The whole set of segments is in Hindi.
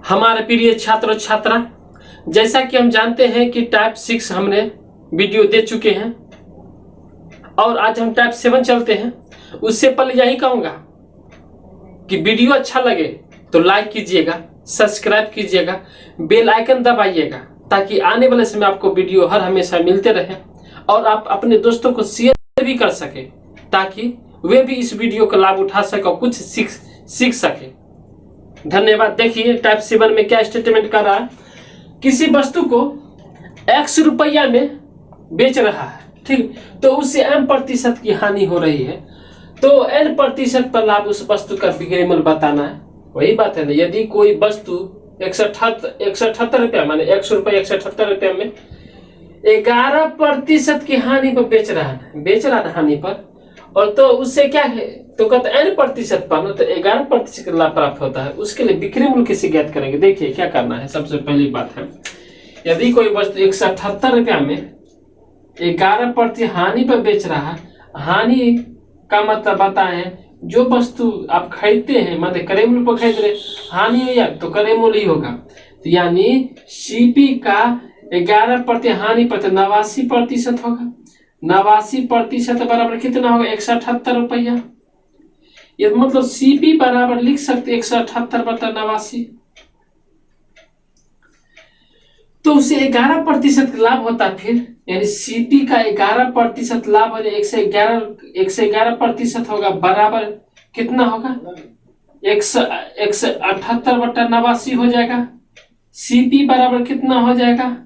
हमारे प्रिय छात्र छात्रा, जैसा कि हम जानते हैं कि टाइप 6 हमने वीडियो दे चुके हैं और आज हम टाइप 7 चलते हैं। उससे पहले यही कहूँगा कि वीडियो अच्छा लगे तो लाइक कीजिएगा, सब्सक्राइब कीजिएगा, बेल आइकन दबाइएगा ताकि आने वाले समय आपको वीडियो हर हमेशा मिलते रहे और आप अपने दोस्तों को शेयर भी कर सके ताकि वे भी इस वीडियो का लाभ उठा सके और कुछ सीख सके। धन्यवाद। देखिए टाइप 7 में क्या स्टेटमेंट कर रहा है। किसी वस्तु को x रुपया में बेच रहा है, ठीक, तो उससे m% की हानि हो रही है, तो n% पर लाभ उस वस्तु का बिक्री मूल्य बताना है। वही बात है ना, यदि कोई वस्तु 178 रुपया माने x रुपये 178 रुपया में 11% की हानि पर बेच रहा है हानि पर, और तो उससे क्या है तो कहते n% पर तो 11% का लाभ प्राप्त होता है। उसके लिए बिक्री मूल्य कैसे ज्ञात करेंगे। देखिए क्या करना है। सबसे पहली बात है, यदि कोई वस्तु 178 रुपया में 11% हानि पर बेच रहा है, हानि का मतलब बताएं जो वस्तु आप खरीदते हैं, मतलब क्रय मूल्य पर खरीद रहे, हानि हो या तो क्रय मूल्य ही होगा, तो यानी सीपी का 11% हानि पर 89% होगा। 89% बराबर कितना होगा 178 रुपया। ये मतलब सीपी बराबर लिख सकते 178/89, तो उसे 11% लाभ होता है। फिर यानी सीपी का 11% लाभ हो जाए 111% होगा, बराबर कितना होगा 178/89 हो जाएगा। सीपी बराबर कितना हो जाएगा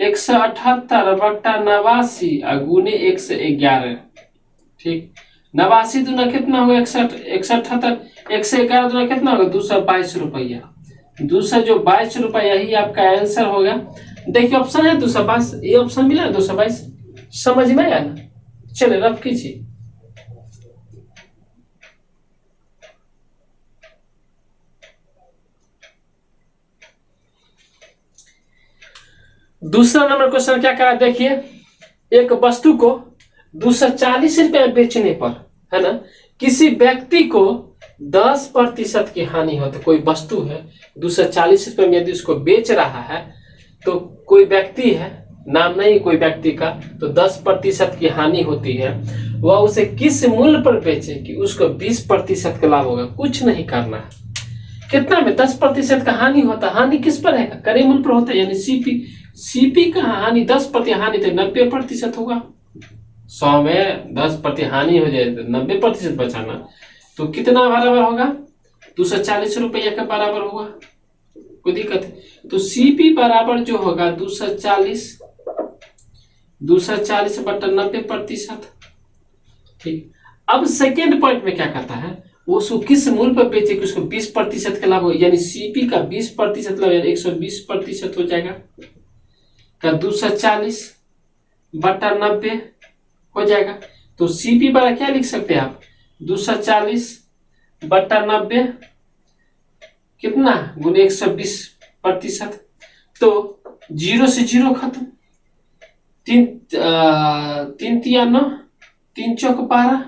178/89 गुने 111, ठीक। 89 दूना कितना होगा 178, 111 दूना कितना होगा 222 रुपया। 222 रुपया ही आपका आंसर होगा। देखिए ऑप्शन है 222, ये ऑप्शन मिला 222, समझ में आया ना। चले रफ कीजिए। दूसरा नंबर क्वेश्चन क्या करा, देखिए एक वस्तु को 240 रुपया बेचने पर, है ना, किसी व्यक्ति को 10% की हानि हो। तो कोई वस्तु है 240 रुपये में यदि उसको बेच रहा है, तो कोई व्यक्ति है, नाम नहीं कोई व्यक्ति का, तो 10% की हानि होती है। वह उसे किस मूल्य पर बेचे कि उसको 20% का लाभ होगा। कुछ नहीं करना है। कितना में 10% का हानि होता है, हानि किस पर है क्रय मूल्य पर होता है, यानी सीपी का हानि 10% हानि तो 90% होगा। 100 में 10% हानि हो जाए तो 90% बचाना, तो कितना बराबर होगा 240 रुपया के बराबर होगा। कोई दिक्कत है, तो सीपी बराबर जो होगा 240/90%, ठीक। अब सेकेंड पॉइंट में क्या कहता है, वो उसको किस मूल्य पर बेचे कि उसको 20% का लाभ हो, यानी सीपी का 20% लाभ 120% हो जाएगा का 240/90 हो जाएगा। तो सीपी बड़ा क्या लिख सकते हैं आप 240/90 कितना गुने 120%, तो 0 से 0 खत्म, 3 3 9, 3 चौक 12,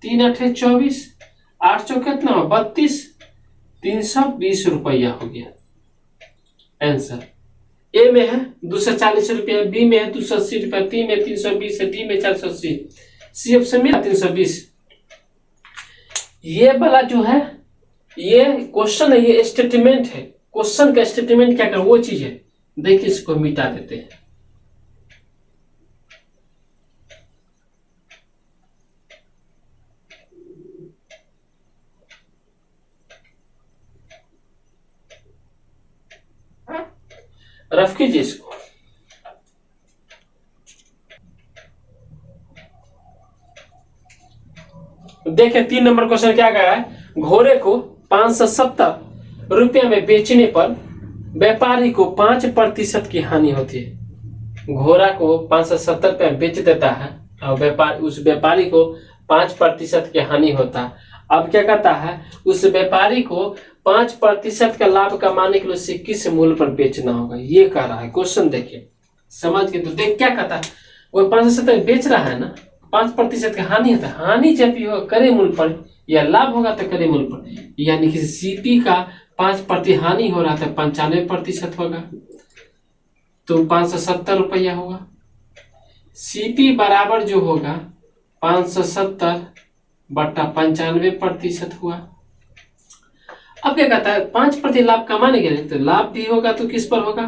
3 8 24, 8 चौक कितना हो 32, 320 रुपया हो गया आंसर। ए में है 240 रुपया, बी में है 280 रुपया, टी में 320 है, डी में 480, सी ऑप्शन में 320। ये वाला जो है ये क्वेश्चन है, ये स्टेटमेंट है। क्वेश्चन का स्टेटमेंट क्या कर वो चीज है। देखिए इसको मिटा देते हैं। रफ कीजिए इसको। देखिए 3 नंबर क्वेश्चन क्या कह रहा है, घोड़े को 570 रुपया में बेचने पर व्यापारी को 5% की हानि होती है। घोड़ा को 570 रुपया बेच देता है और उस व्यापारी को 5% की हानि होता है। अब क्या कहता है, उस व्यापारी को 5% का लाभ कमाने के लिए उसे किस मूल्य पर बेचना होगा, ये कह रहा है क्वेश्चन। देखिए समझ के, तो देख क्या कहता है, वो 570 बेच रहा है ना, 5% का हानि होता है। हानि जब भी होगा क्रय मूल्य पर या लाभ होगा तो क्रय मूल्य पर, यानी कि सीपी का 5% हानि हो रहा था, 95% होगा, तो 570 होगा। सीपी बराबर जो होगा 570/95% हुआ। अब क्या कहता है, 5% लाभ कमाने के लिए, तो लाभ भी होगा तो किस पर होगा,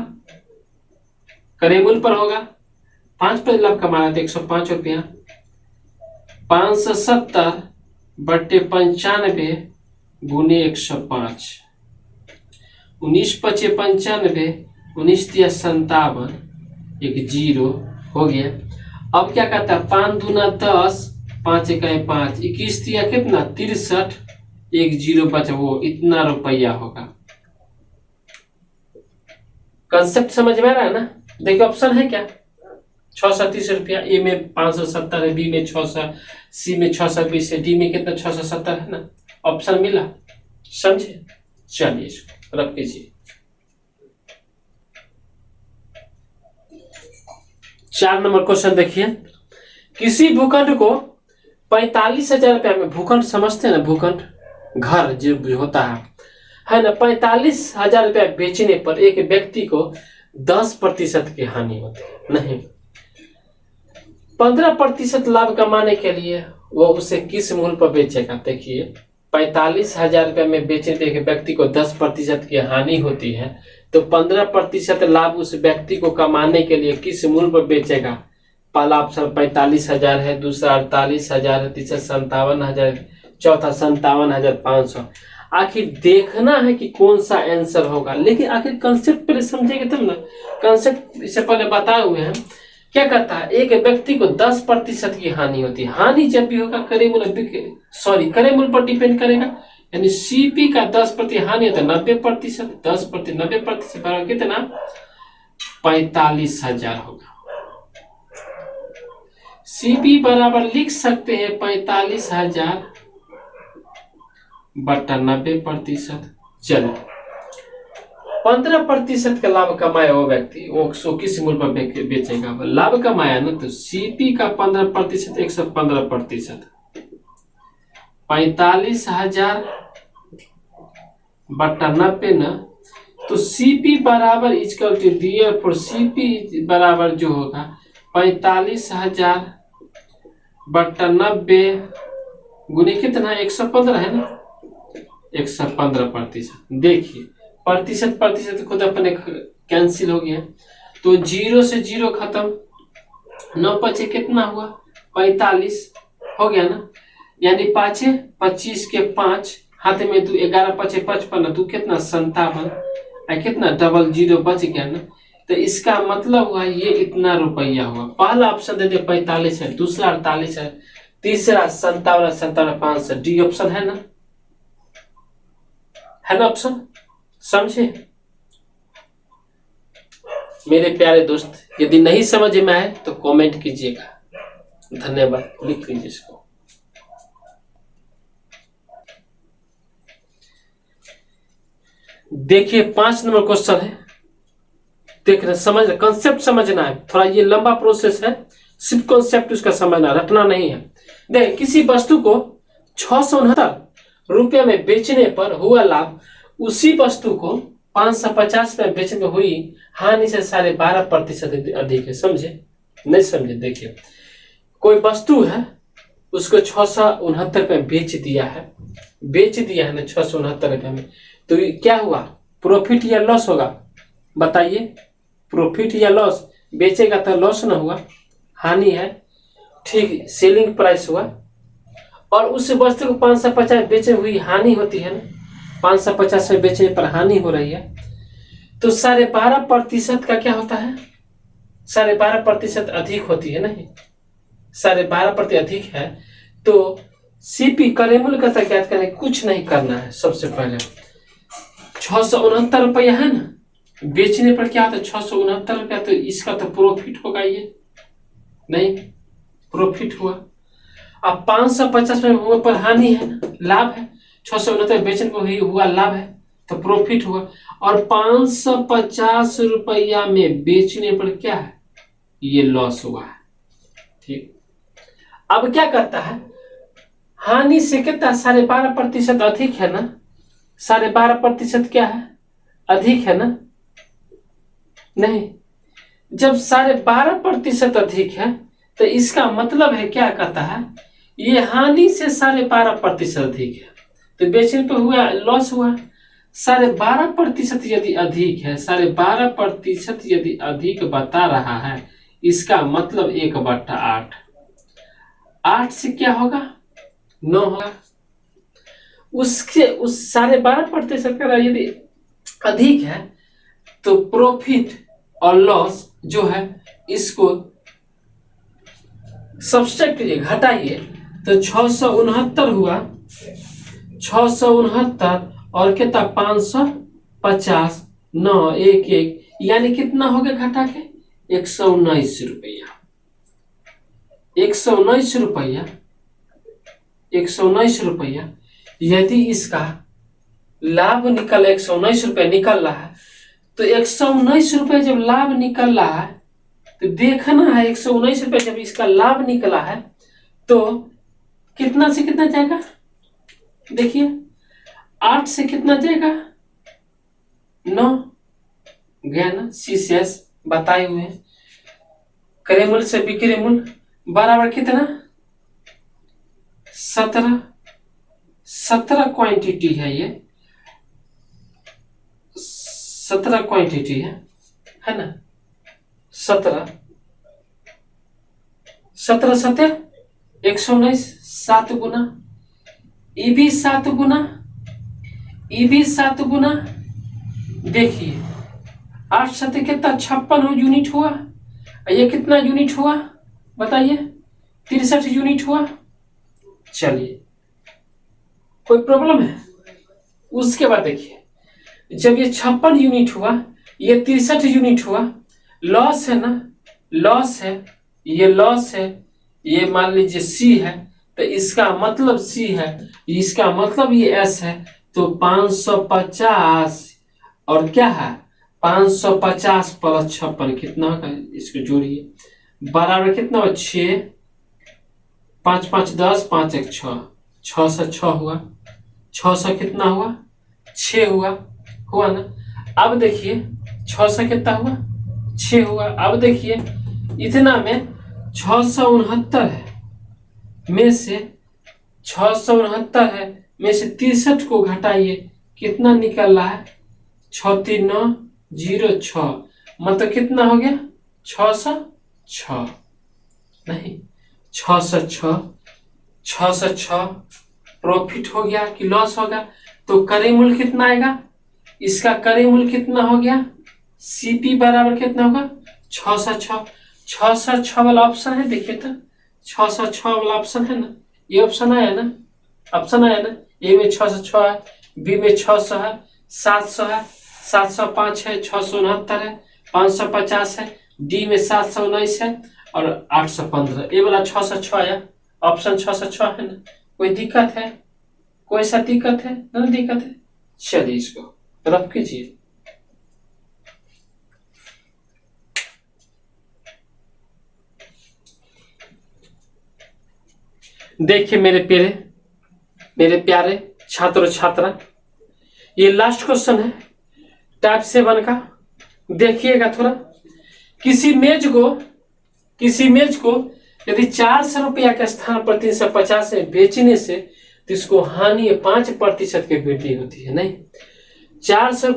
क्रय मूल्य पर होगा। 5% लाभ कमाना तो 105 रुपया, 570/95 गुने 105, 19×5 = 95, 19×3 = 57, एक जीरो हो गया। अब क्या कहता है, 5 दूना 10, 5 इकाई 5, 21 दिया कितना 63, एक जीरो बचा, वो इतना रुपया होगा। कंसेप्ट समझ में आ रहा है ना। देखिए ऑप्शन है क्या, 630 रुपया, ए में 570 है, बी में 600, सी में 620 है, डी में कितना 670 है ना। ऑप्शन मिला, समझे। चलिए इसको रब कीजिए। 4 नंबर क्वेश्चन देखिए, किसी भूखंड को 45,000 रुपया में, भूखंड समझते हैं ना, भूखंड घर जो होता है ना, 45,000 रुपया बेचने पर एक व्यक्ति को 10% की हानि होती है। नहीं, 15% लाभ कमाने के लिए वो उसे किस मूल्य पर बेचेगा। देखिए 45,000 रुपये में बेचने पर एक व्यक्ति को 10% की हानि होती है, तो 15% लाभ उस व्यक्ति को कमाने के लिए किस मूल्य पर बेचेगा। पहला ऑप्शन 45,000 है, दूसरा 48,000 है, तीसरा 57,000, चौथा 57,500। आखिर देखना है कि कौन सा आंसर होगा, लेकिन आखिर कंसेप्ट पहले समझेंगे तब ना। कंसेप्ट इससे पहले बताए हुए हैं। क्या कहता है, एक व्यक्ति को 10% की हानि होती है। हानि जब भी होगा क्रय मूल्य पर डिपेंड करेगा, यानी सीपी का 10% हानि होता है 90%, 10% 90% बराबर कितना 45,000 होगा। सीपी बराबर लिख सकते हैं 45,000/90%। चलो 15% का लाभ कमाया वो व्यक्ति, वो किस मूल्य पर बेचेगा। लाभ कमाया ना, तो सीपी का 15% 115%, 45,000/90 ना, तो सीपी बराबर equal to therefore CP बराबर जो होगा 45,000/90 गुने कितना 115 है ना, 115%। देखिए प्रतिशत खुद अपने कैंसिल हो गया, तो 0 से 0 खत्म, 9 पचे कितना हुआ 45 हो गया ना, यानी 5 25 के 5 हाथ में तू 11 पचे 55, तू कितना 57, कितना डबल जीरो बच गया ना। तो इसका मतलब हुआ ये इतना रुपया हुआ। पहला ऑप्शन दे दे 45 है, दूसरा 48 है, तीसरा 57,500, डी ऑप्शन है ना ऑप्शन। समझे मेरे प्यारे दोस्त, यदि नहीं समझ में आए तो कमेंट कीजिएगा। धन्यवाद, लिख लीजिए इसको। देखिए 5 नंबर क्वेश्चन है, देख रहे समझ रहे, कंसेप्ट समझना है। थोड़ा ये लंबा प्रोसेस है, सिर्फ कंसेप्ट उसका समझना, रटना नहीं है। देख किसी वस्तु को 669 रुपये में बेचने पर हुआ लाभ, उसी वस्तु को 550 में बेचने में हुई हानि से 12.5% अधिक है। समझे नहीं समझे। देखिए कोई वस्तु है, उसको 669 में बेच दिया है ना 669 रुपये में, तो क्या हुआ, प्रॉफिट या लॉस होगा बताइए। प्रॉफिट या लॉस, बेचेगा तो लॉस ना हुआ, हानि है, ठीक। सेलिंग प्राइस हुआ, और उस वस्तु को 550 बेचे हुई हानि होती है ना, 550 में बेचने पर हानि हो रही है, तो 12.5% का क्या होता है, 12.5% अधिक होती है। नहीं 12.5% अधिक है, तो सीपी क्रय मूल्य का ज्ञात करें, कुछ नहीं करना है। सबसे पहले 669 रुपया है ना, बेचने पर क्या होता है 669 रुपया, तो इसका तो प्रॉफिट होगा, ये नहीं प्रॉफिट हुआ। अब 550 में हुए पर हानि है ना, लाभ है, 669 बेचने पर हुआ लाभ है तो प्रॉफिट हुआ, और 550 रुपया में बेचने पर क्या है, ये लॉस हुआ है। ठीक, अब क्या करता है, हानि से कितना 12.5% अधिक है ना, 12.5% क्या है? अधिक है ना? नहीं, जब 12.5% अधिक है तो इसका मतलब है क्या कहता है, ये हानि से 12.5% अधिक है, तो बेचने पे हुआ लॉस हुआ। 12.5% यदि अधिक है, 12.5% यदि अधिक बता रहा है, इसका मतलब 1/8। 8 से क्या होगा? 9 होगा। उसके उस 12.5% का यदि अधिक है तो प्रॉफिट और लॉस जो है इसको सब्सट्रैक्ट कीजिए, घटाइए, तो 669 हुआ, 669 और कितना 550, 9 1 1, यानी कितना हो गया घटा के? 119 रुपया। 119 रुपया, 119 रुपया। यदि इसका लाभ निकल 119 रुपया निकल रहा है, तो 119 रुपये जब लाभ निकल रहा है तो देखना है 119 रुपये जब इसका लाभ निकला है तो कितना से कितना जाएगा? देखिए 8 से कितना जाएगा? 9 गया ना? CCS बताए हुए हैं। क्रय मूल्य से बिक्री मूल्य बराबर कितना? 17 क्वांटिटी है, ये 17 क्वांटिटी है ना? 17 सत्या 119, 7 गुना, ये भी 7 गुना, ये भी 7 गुना। देखिए 8 सत्य कितना? 56 यूनिट हुआ। ये कितना यूनिट हुआ बताइए? 63 यूनिट हुआ। चलिए, कोई प्रॉब्लम है? उसके बाद देखिए जब ये 56 यूनिट हुआ, ये 63 यूनिट हुआ, लॉस है ना? लॉस है, ये लॉस है, ये मान लीजिए C है, तो इसका मतलब C है, इसका मतलब ये S है, तो 550 और क्या है 550 प्लस 56 कितना होगा? इसको जोड़िए, बराबर कितना हुआ? 6, 5 5 10, 5 1 6, 6 से 6 हुआ, 6 से कितना हुआ? 6 हुआ ना? अब देखिए 6 से कितना हुआ? 6 हुआ। अब देखिए इतना में 669 है, में से 669 है में से 63 को घटाइए, कितना निकल रहा है? 63906, मतलब कितना हो गया? 606 नहीं, 606, 606 प्रॉफिट हो गया कि लॉस होगा? तो क्रय मूल्य कितना आएगा? इसका क्रय मूल्य कितना हो गया? CP बराबर कितना होगा? 606। 606 वाला ऑप्शन है, देखिए तो 606 वाला ऑप्शन है ना? ये ऑप्शन आया ना? ऑप्शन आया ना? ए में 606 है, बी में 600 है, 700 है, 705 है, 669 है, 550 है, डी में 719 है और 815। ये वाला 606 आया, ऑप्शन 606 है ना? कोई दिक्कत है? कोई सा दिक्कत है? ना दिक्कत है? चलिए इसको रफ कीजिए। देखिए मेरे प्यारे छात्र छात्रा, ये लास्ट क्वेश्चन है टाइप 7 का। देखिएगा थोड़ा, किसी मेज को यदि 400 रुपया के स्थान पर 350 में बेचने से तो इसको हानि 5% की वृद्धि होती है। नहीं, 400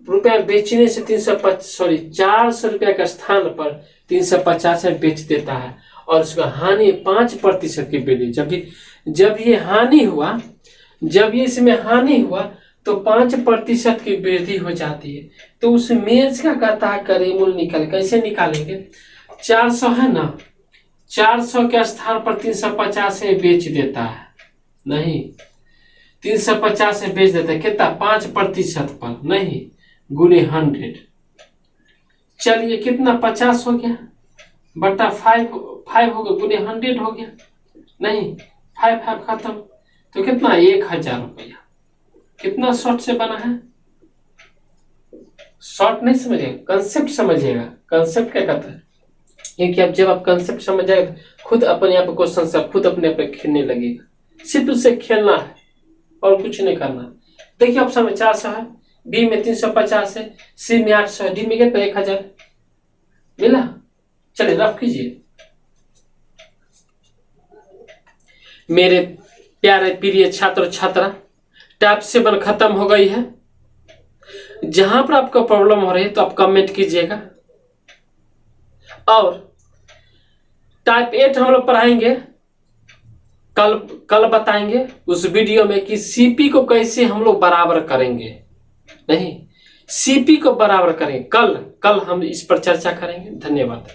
रुपया बेचने से 400 रुपया के स्थान पर 350 में बेच देता है और उसका हानि 5% की वृद्धि। जब ये हानि हुआ, जब ये इसमें हानि हुआ तो 5% की वृद्धि हो जाती है। तो उस मेज का कहता है क्रय मूल्य निकाल, कैसे निकालेंगे? 400 है ना, 400 के स्थान पर 350 में बेच देता है, नहीं 350 में बेच देता है, कितना? 5% पर, नहीं गुने 100। चलिए कितना? 50 हो गया बटा 5 हो गया, गुने 100 हो गया, नहीं 5 खत्म, तो कितना? 1000 रुपया। कितना शॉर्ट से बना है? शॉर्ट नहीं समझिएगा, कंसेप्ट समझिएगा। कंसेप्ट क्या कहता है? क्योंकि अब जब आप कंसेप्ट समझ जाएगा खुद अपने आप क्वेश्चन से खुद अपने आप खेलने लगेगा। सिर्फ उससे खेलना है और कुछ नहीं करना। देखिए ऑप्शन में 400 है, बी में 350 है, सी में 800 है, डी में कितना 1000 मिला। चलिए रफ कीजिए। मेरे प्यारे प्रिय छात्र छात्रा, टाइप 7 खत्म हो गई है। जहां पर आपको प्रॉब्लम हो रही है तो आप कमेंट कीजिएगा। और टाइप 8 हम लोग पढ़ाएंगे, कल बताएंगे उस वीडियो में कि सीपी को कैसे हम लोग बराबर करेंगे। नहीं, सीपी को बराबर करेंगे, कल हम इस पर चर्चा करेंगे। धन्यवाद।